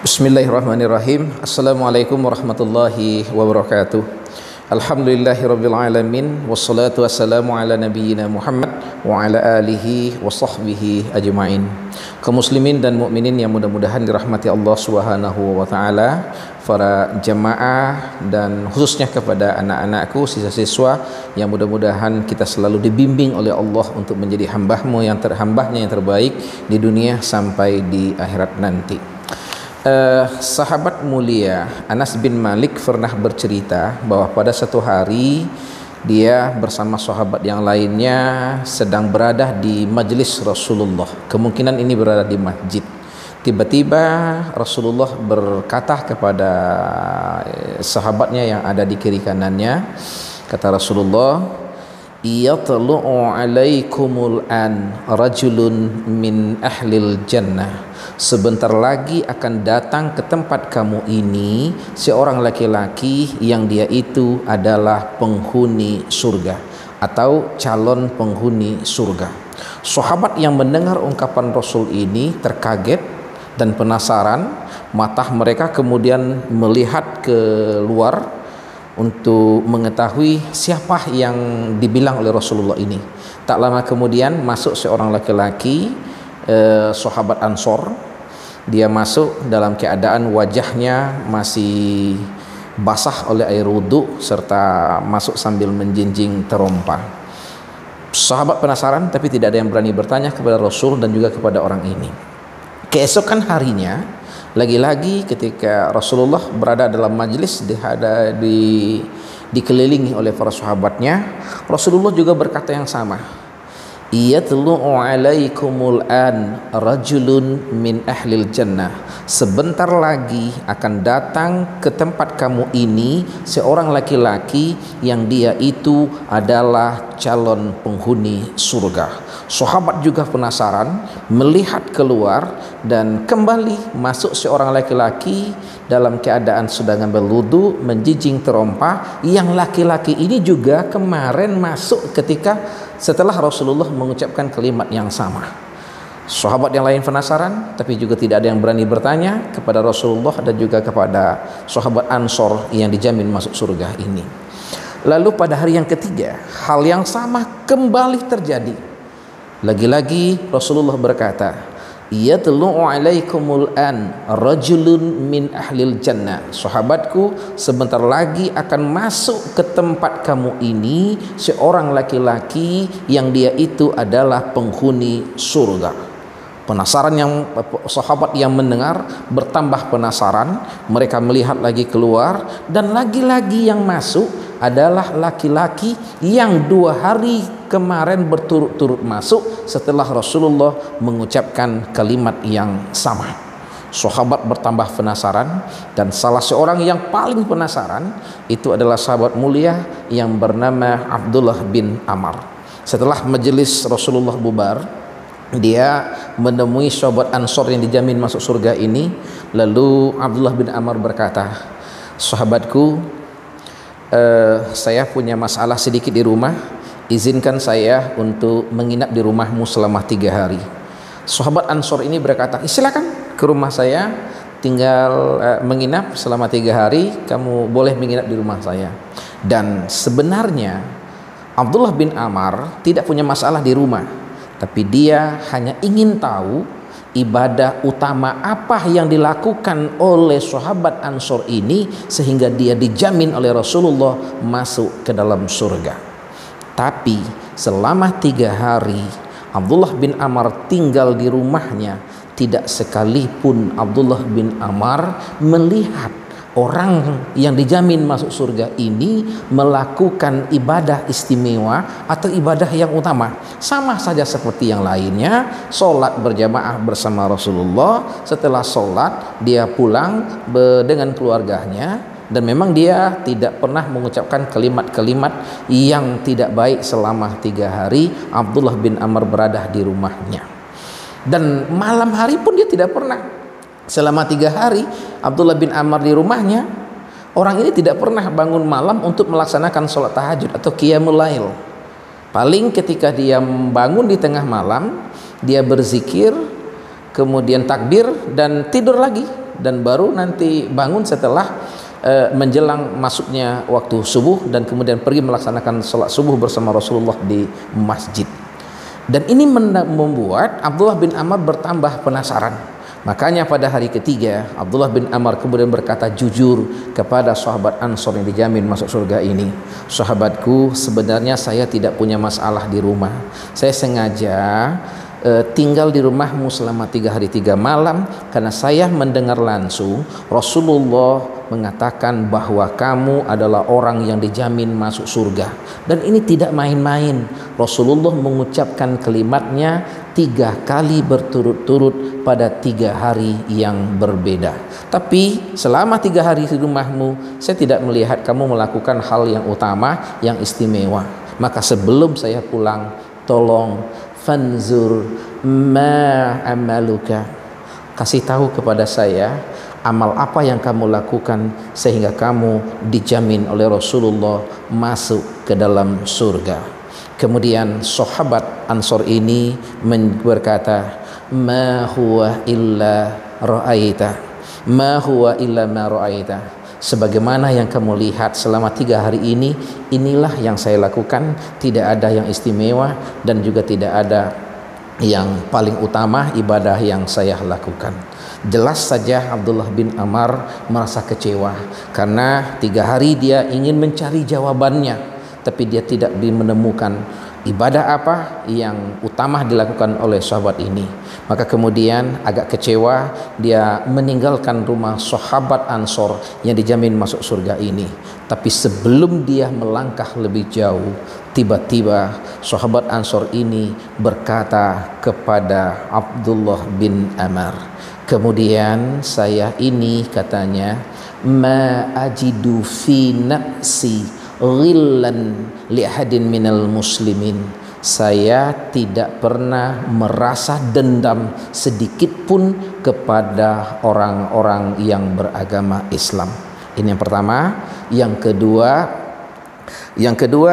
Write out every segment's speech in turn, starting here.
Bismillahirrahmanirrahim. Assalamualaikum warahmatullahi wabarakatuh. Alhamdulillahirabbil alamin wassalatu wassalamu ala nabiyyina Muhammad wa ala alihi wa sahbihi ajmain. Kaum muslimin dan mukminin yang mudah-mudahan dirahmati Allah Subhanahu wa taala, para jamaah dan khususnya kepada anak-anakku, siswa-siswa yang mudah-mudahan kita selalu dibimbing oleh Allah untuk menjadi hambahnya yang terbaik di dunia sampai di akhirat nanti. Sahabat mulia Anas bin Malik pernah bercerita bahwa pada satu hari dia bersama sahabat yang lainnya sedang berada di majelis Rasulullah. Kemungkinan ini berada di masjid. Tiba-tiba Rasulullah berkata kepada sahabatnya yang ada di kiri kanannya, kata Rasulullah, "Yatlu'u 'alaikumul an rajulun min ahlil jannah." Sebentar lagi akan datang ke tempat kamu ini seorang laki-laki yang dia itu adalah penghuni surga atau calon penghuni surga. Sahabat yang mendengar ungkapan Rasul ini terkaget dan penasaran. Mata mereka kemudian melihat ke luar untuk mengetahui siapa yang dibilang oleh Rasulullah ini. Tak lama kemudian masuk seorang laki-laki, sahabat Ansor. Dia masuk dalam keadaan wajahnya masih basah oleh air wudhu serta masuk sambil menjinjing terompa. Sahabat penasaran tapi tidak ada yang berani bertanya kepada Rasul dan juga kepada orang ini. Keesokan harinya, lagi-lagi ketika Rasulullah berada dalam majlis dikelilingi oleh para sahabatnya, Rasulullah juga berkata yang sama. Yatlu'u 'alaikumul an rajulun min ahlil jannah. Sebentar lagi akan datang ke tempat kamu ini seorang laki-laki yang dia itu adalah calon penghuni surga. Sahabat juga penasaran, melihat keluar dan kembali masuk seorang laki-laki dalam keadaan sedang berwudu, menjinjing terompa. Yang laki-laki ini juga kemarin masuk ketika setelah Rasulullah mengucapkan kalimat yang sama. Sahabat yang lain penasaran, tapi juga tidak ada yang berani bertanya kepada Rasulullah dan juga kepada sahabat Ansor yang dijamin masuk surga ini. Lalu pada hari yang ketiga, hal yang sama kembali terjadi. Lagi-lagi Rasulullah berkata, "Yatlu'u 'alaikumul an rajulun min ahlil jannah." Sahabatku, sebentar lagi akan masuk ke tempat kamu ini seorang laki-laki yang dia itu adalah penghuni surga. Penasaran sahabat yang mendengar bertambah penasaran. Mereka melihat lagi keluar dan lagi-lagi yang masuk adalah laki-laki yang 2 hari kemarin berturut-turut masuk setelah Rasulullah mengucapkan kalimat yang sama. Sahabat bertambah penasaran dan salah seorang yang paling penasaran itu adalah sahabat mulia yang bernama Abdullah bin Amr. Setelah majelis Rasulullah bubar, dia menemui sahabat Ansor yang dijamin masuk surga ini. Lalu Abdullah bin Amr berkata, "Sahabatku, saya punya masalah sedikit di rumah. Izinkan saya untuk menginap di rumahmu selama 3 hari." Sahabat Ansor ini berkata, "Silakan ke rumah saya, tinggal menginap selama 3 hari. Kamu boleh menginap di rumah saya." Dan sebenarnya Abdullah bin Amr tidak punya masalah di rumah, tapi dia hanya ingin tahu ibadah utama apa yang dilakukan oleh sahabat Ansor ini sehingga dia dijamin oleh Rasulullah masuk ke dalam surga. Tapi selama 3 hari Abdullah bin Amr tinggal di rumahnya, tidak sekalipun Abdullah bin Amr melihat orang yang dijamin masuk surga ini melakukan ibadah istimewa atau ibadah yang utama. Sama saja seperti yang lainnya, sholat berjamaah bersama Rasulullah. Setelah sholat dia pulang dengan keluarganya, dan memang dia tidak pernah mengucapkan kalimat-kalimat yang tidak baik selama 3 hari Abdullah bin Amr berada di rumahnya. Dan malam hari pun dia tidak pernah. Selama 3 hari Abdullah bin Amr di rumahnya, orang ini tidak pernah bangun malam untuk melaksanakan sholat tahajud atau qiyamul lail. Paling ketika dia bangun di tengah malam, dia berzikir, kemudian takbir dan tidur lagi dan baru nanti bangun setelah menjelang masuknya waktu subuh, dan kemudian pergi melaksanakan sholat subuh bersama Rasulullah di masjid. Dan ini membuat Abdullah bin Amr bertambah penasaran. Makanya pada hari ketiga Abdullah bin Amr kemudian berkata jujur kepada sahabat Ansor yang dijamin masuk surga ini, sahabatku, sebenarnya saya tidak punya masalah di rumah. Saya sengaja tinggal di rumahmu selama 3 hari 3 malam karena saya mendengar langsung Rasulullah mengatakan bahwa kamu adalah orang yang dijamin masuk surga. Dan ini tidak main-main. Rasulullah mengucapkan kalimatnya 3 kali berturut-turut pada 3 hari yang berbeda. Tapi selama 3 hari di rumahmu, saya tidak melihat kamu melakukan hal yang utama, yang istimewa. Maka sebelum saya pulang, tolong fanzur ma amaluka, kasih tahu kepada saya amal apa yang kamu lakukan sehingga kamu dijamin oleh Rasulullah masuk ke dalam surga. Kemudian sahabat Ansor ini berkata, ma huwa illa ra'aita, ma huwa illa ma ra'aita, sebagaimana yang kamu lihat selama 3 hari ini, inilah yang saya lakukan. Tidak ada yang istimewa dan juga tidak ada yang paling utama ibadah yang saya lakukan. Jelas saja Abdullah bin Amr merasa kecewa karena 3 hari dia ingin mencari jawabannya, tapi dia tidak menemukan ibadah apa yang utama dilakukan oleh sahabat ini. Maka kemudian agak kecewa, dia meninggalkan rumah sahabat Ansor yang dijamin masuk surga ini. Tapi sebelum dia melangkah lebih jauh, tiba-tiba sahabat Ansor ini berkata kepada Abdullah bin Amr, kemudian saya ini, katanya, ma ajidu fi nafsi ghillan li ahadin minal muslimin, saya tidak pernah merasa dendam sedikit pun kepada orang-orang yang beragama Islam. Ini yang pertama. Yang kedua,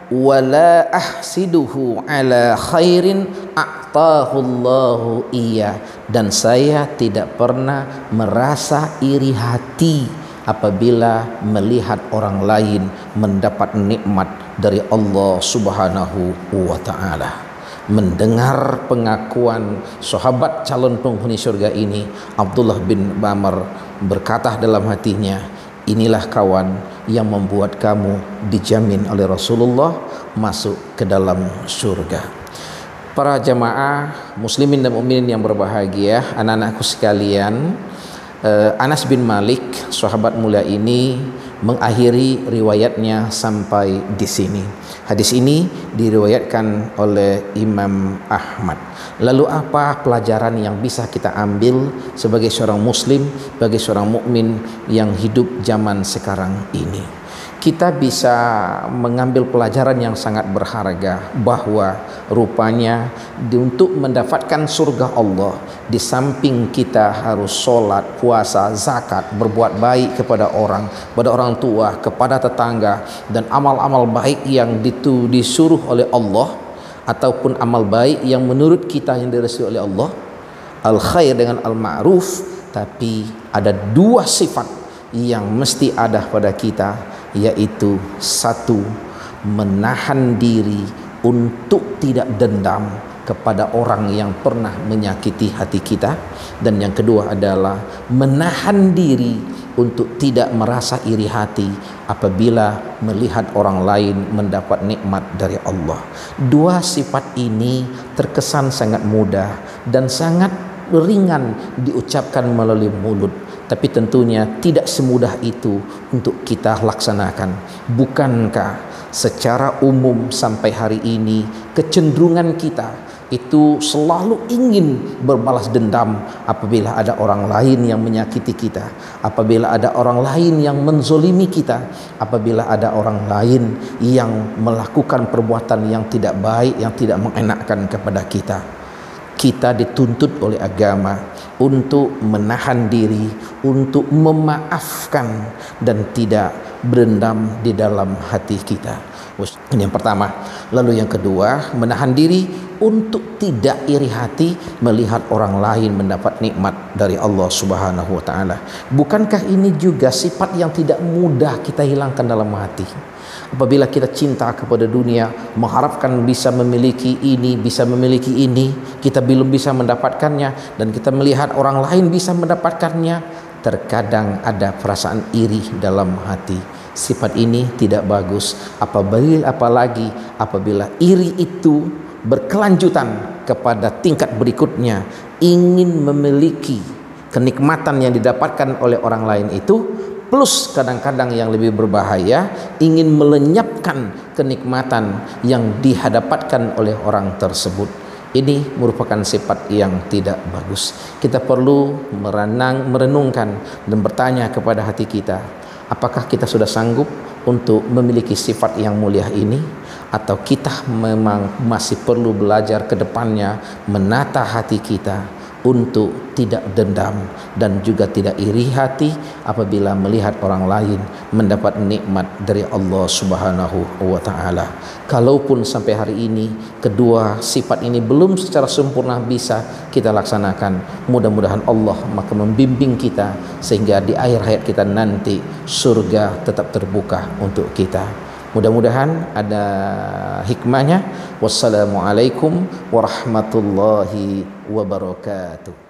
wala ahsiduhu ala khairin a'tahullahu iya, dan saya tidak pernah merasa iri hati apabila melihat orang lain mendapat nikmat dari Allah Subhanahu wa ta'ala. Mendengar pengakuan sahabat calon penghuni surga ini, Abdullah bin Amr berkata dalam hatinya, inilah kawan yang membuat kamu dijamin oleh Rasulullah masuk ke dalam surga. Para jamaah muslimin dan mukminin yang berbahagia, anak-anakku sekalian, Anas bin Malik, sahabat mulia ini, mengakhiri riwayatnya sampai di sini. Hadis ini diriwayatkan oleh Imam Ahmad. Lalu apa pelajaran yang bisa kita ambil sebagai seorang muslim, sebagai seorang mukmin yang hidup zaman sekarang ini? Kita bisa mengambil pelajaran yang sangat berharga bahwa rupanya untuk mendapatkan surga Allah, di samping kita harus sholat, puasa, zakat, berbuat baik kepada orang tua, kepada tetangga, dan amal-amal baik yang disuruh oleh Allah, ataupun amal baik yang menurut kita yang direstui oleh Allah, al-khair dengan al-ma'ruf. Tapi ada 2 sifat yang mesti ada pada kita, yaitu 1, menahan diri untuk tidak dendam kepada orang yang pernah menyakiti hati kita, dan yang kedua adalah menahan diri untuk tidak merasa iri hati apabila melihat orang lain mendapat nikmat dari Allah. 2 sifat ini terkesan sangat mudah dan sangat ringan diucapkan melalui mulut, tapi tentunya tidak semudah itu untuk kita laksanakan. Bukankah secara umum sampai hari ini kecenderungan kita itu selalu ingin berbalas dendam apabila ada orang lain yang menyakiti kita, apabila ada orang lain yang menzolimi kita, apabila ada orang lain yang melakukan perbuatan yang tidak baik, yang tidak mengenakkan kepada kita. Kita dituntut oleh agama untuk menahan diri, untuk memaafkan dan tidak berendam di dalam hati kita. Ini yang pertama. Lalu yang kedua, menahan diri untuk tidak iri hati melihat orang lain mendapat nikmat dari Allah Subhanahu wa taala. Bukankah ini juga sifat yang tidak mudah kita hilangkan dalam hati? Apabila kita cinta kepada dunia, mengharapkan bisa memiliki ini, bisa memiliki ini, kita belum bisa mendapatkannya, dan kita melihat orang lain bisa mendapatkannya, terkadang ada perasaan iri dalam hati. Sifat ini tidak bagus, apalagi apabila iri itu berkelanjutan kepada tingkat berikutnya, ingin memiliki kenikmatan yang didapatkan oleh orang lain itu, plus kadang-kadang yang lebih berbahaya, ingin melenyapkan kenikmatan yang dihadapkan oleh orang tersebut. Ini merupakan sifat yang tidak bagus. Kita perlu merenungkan dan bertanya kepada hati kita, apakah kita sudah sanggup untuk memiliki sifat yang mulia ini, atau kita memang masih perlu belajar ke depannya menata hati kita untuk tidak dendam dan juga tidak iri hati apabila melihat orang lain mendapat nikmat dari Allah Subhanahu wa taala. Kalaupun sampai hari ini kedua sifat ini belum secara sempurna bisa kita laksanakan, mudah-mudahan Allah maka membimbing kita sehingga di akhir hayat kita nanti surga tetap terbuka untuk kita. Mudah-mudahan ada hikmahnya. Wassalamualaikum warahmatullahi wabarakatuh.